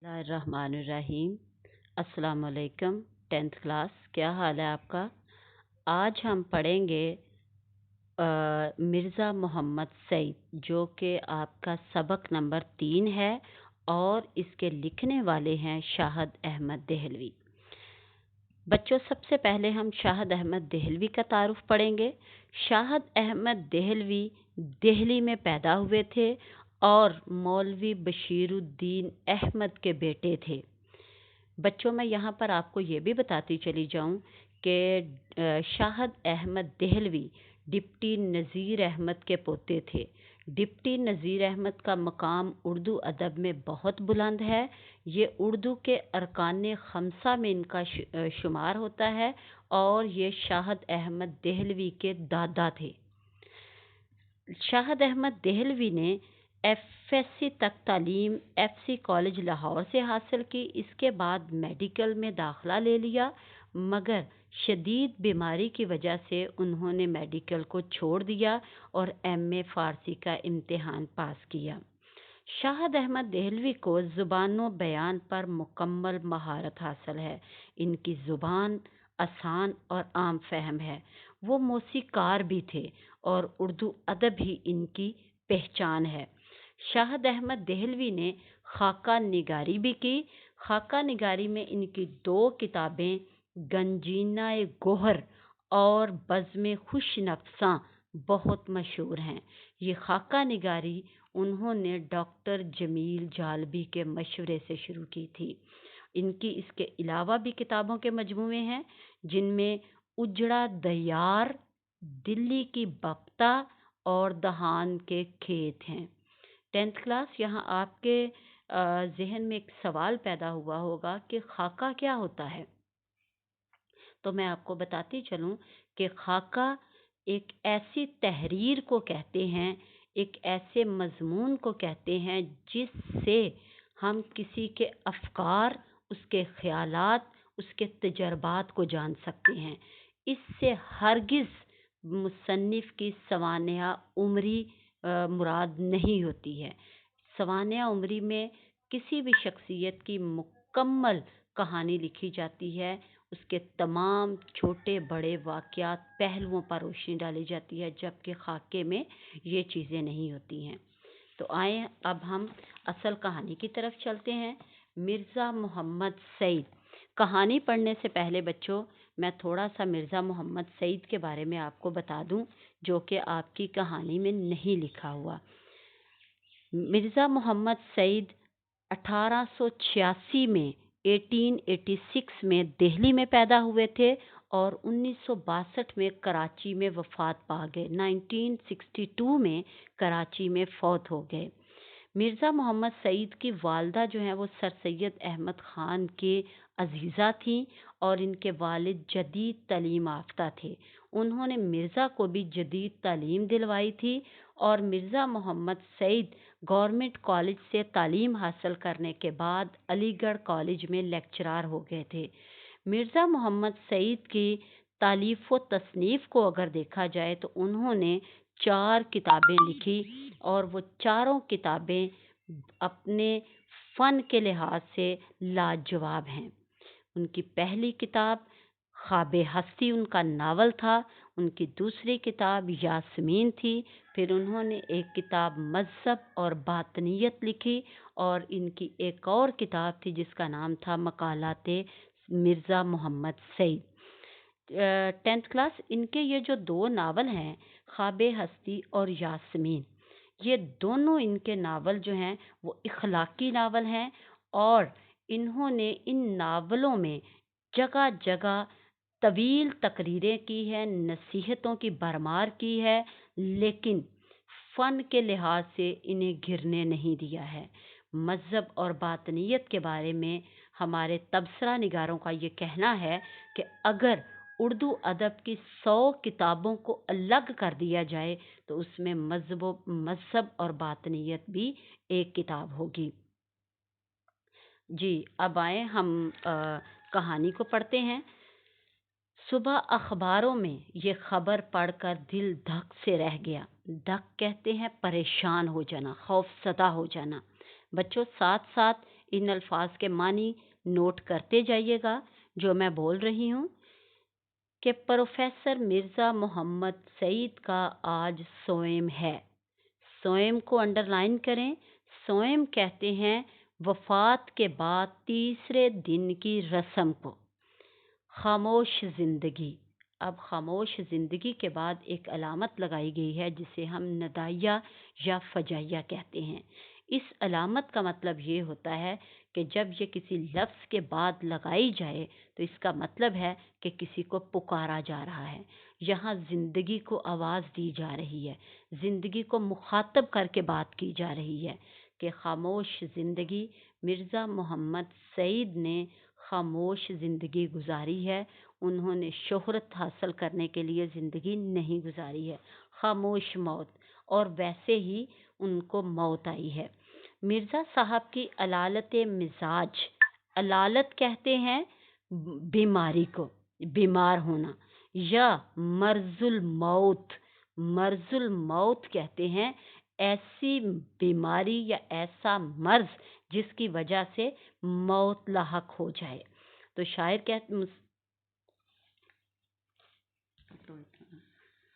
बिस्मिल्लाहिर्रहमानिर्रहीम। अस्सलाम वालेकुम। 10th क्लास, क्या हाल है आपका? आज हम पढ़ेंगे मिर्ज़ा मोहम्मद सईद, जो कि आपका सबक नंबर 3 है और इसके लिखने वाले हैं शाहद अहमद देहलवी। बच्चों, सबसे पहले हम शाहद अहमद देहलवी का तारुफ पढ़ेंगे। शाहद अहमद देहलवी दिल्ली में पैदा हुए थे और मौलवी बशीरुद्दीन अहमद के बेटे थे। बच्चों, मैं यहाँ पर आपको ये भी बताती चली जाऊँ कि शाहद अहमद देहलवी डिप्टी नज़ीर अहमद के पोते थे। डिप्टी नज़ीर अहमद का मकाम उर्दू अदब में बहुत बुलंद है। ये उर्दू के अरकान खमसा में इनका शुमार होता है और ये शाहद अहमद देहलवी के दादा थे। शाहद अहमद देहलवी ने एफएससी तक तालीम एफसी कॉलेज लाहौर से हासिल की। इसके बाद मेडिकल में दाखिला ले लिया, मगर शदीद बीमारी की वजह से उन्होंने मेडिकल को छोड़ दिया और एमए फ़ारसी का इम्तिहान पास किया। शाहद अहमद देहलवी को ज़ुबानो बयान पर मुकम्मल महारत हासिल है। इनकी ज़ुबान आसान और आम फहम है। वो मौसीकार भी थे और उर्दू अदब ही इनकी पहचान है। शाहद अहमद देहलवी ने खाका निगारी भी की। खाका निगारी में इनकी 2 किताबें गंजीना गोहर और बज़्म खुश नफ्सा बहुत मशहूर हैं। ये खाका निगारी उन्होंने डॉक्टर जमील जालबी के मशवरे से शुरू की थी। इनकी इसके अलावा भी किताबों के मजमूए हैं, जिनमें उजड़ा दयार, दिल्ली की बप्ता और दहान के खेत हैं। 10th क्लास, यहाँ आपके जहन में एक सवाल पैदा हुआ होगा कि खाका क्या होता है। तो मैं आपको बताती चलूँ कि खाका एक ऐसी तहरीर को कहते हैं, एक ऐसे मज़मून को कहते हैं जिससे हम किसी के अफ़कार, उसके ख़यालात, उसके तजर्बात को जान सकते हैं। इससे हरगिज़ मुसन्निफ़ की सवानह उम्री मुराद नहीं होती है। सवानह उम्री में किसी भी शख्सियत की मुकम्मल कहानी लिखी जाती है, उसके तमाम छोटे बड़े वाक़यात पहलुओं पर रोशनी डाली जाती है, जबकि खाके में ये चीज़ें नहीं होती हैं। तो आएँ अब हम असल कहानी की तरफ चलते हैं। मिर्ज़ा मोहम्मद सईद। कहानी पढ़ने से पहले बच्चों, मैं थोड़ा सा मिर्ज़ा मोहम्मद सईद के बारे में आपको बता दूं, जो कि आपकी कहानी में नहीं लिखा हुआ। मिर्ज़ा मोहम्मद सईद 1886 में 1886 में दिल्ली में पैदा हुए थे और 1962 में कराची में वफ़ात पा गए। 1962 में कराची में फौत हो गए। मिर्ज़ा मोहम्मद सईद की वालदा जो हैं वो सर सैयद अहमद ख़ान के अज़ीज़ा थीं और इनके वालिद जदीद तालीम याफ़्ता थे। उन्होंने मिर्ज़ा को भी जदीद तालीम दिलवाई थी और मिर्ज़ा मोहम्मद सईद गवर्नमेंट कॉलेज से तालीम हासिल करने के बाद अलीगढ़ कॉलेज में लेक्चरार हो गए थे। मिर्ज़ा मोहम्मद सईद की तालीफ़ व तसनीफ़ को अगर देखा जाए तो उन्होंने 4 किताबें लिखी और वो चारों किताबें अपने फ़न के लिहाज से लाजवाब हैं। उनकी पहली किताब ख्वाबे हस्ती उनका नावल था। उनकी दूसरी किताब यास्मीन थी। फिर उन्होंने एक किताब मज़हब और बातनियत लिखी और इनकी एक और किताब थी जिसका नाम था मकालाते मिर्ज़ा मोहम्मद सईद। 10th क्लास, इनके ये जो 2 नावल हैं, ख्वाबे हस्ती और यास्मीन, ये दोनों इनके नावल जो हैं वो इखलाकी नावल हैं और इन्होंने इन नावलों में जगह जगह तवील तकरीरें की हैं, नसीहतों की भरमार की है, लेकिन फ़न के लिहाज से इन्हें घिरने नहीं दिया है। मज़हब और बातनियत के बारे में हमारे तबसरा निगारों का ये कहना है कि अगर उर्दू अदब की 100 किताबों को अलग कर दिया जाए तो उसमें मज़हब और बातनियत भी एक किताब होगी। जी, अब आए हम कहानी को पढ़ते हैं। सुबह अखबारों में ये खबर पढ़कर दिल धक से रह गया। धक कहते हैं परेशान हो जाना, खौफसदा हो जाना। बच्चों, साथ साथ इन अल्फाज के मानी नोट करते जाइएगा जो मैं बोल रही हूँ कि प्रोफेसर मिर्ज़ा मोहम्मद सईद का आज सोएम है। सोएम को अंडरलाइन करें। सोएम कहते हैं वफ़ात के बाद तीसरे दिन की रस्म को। खामोश ज़िंदगी। अब खामोश ज़िंदगी के बाद एक अलामत लगाई गई है जिसे हम नदाइया या फजाइया कहते हैं। इस अलामत का मतलब ये होता है कि जब ये किसी लफ्ज़ के बाद लगाई जाए तो इसका मतलब है कि किसी को पुकारा जा रहा है। यहाँ ज़िंदगी को आवाज़ दी जा रही है, ज़िंदगी को मुखातब करके बात की जा रही है कि खामोश ज़िंदगी। मिर्ज़ा मोहम्मद सईद ने खामोश ज़िंदगी गुजारी है। उन्होंने शोहरत हासिल करने के लिए ज़िंदगी नहीं गुजारी है, खामोश मौत, और वैसे ही उनको मौत आई है। मिर्ज़ा साहब की अलालत मिजाज, अलालत कहते हैं बीमारी को, बीमार होना, या मर्जुल मौत, मर्जुल मौत कहते हैं ऐसी बीमारी या ऐसा मर्ज जिसकी वजह से मौत लाहक हो जाए। तो शायर कहते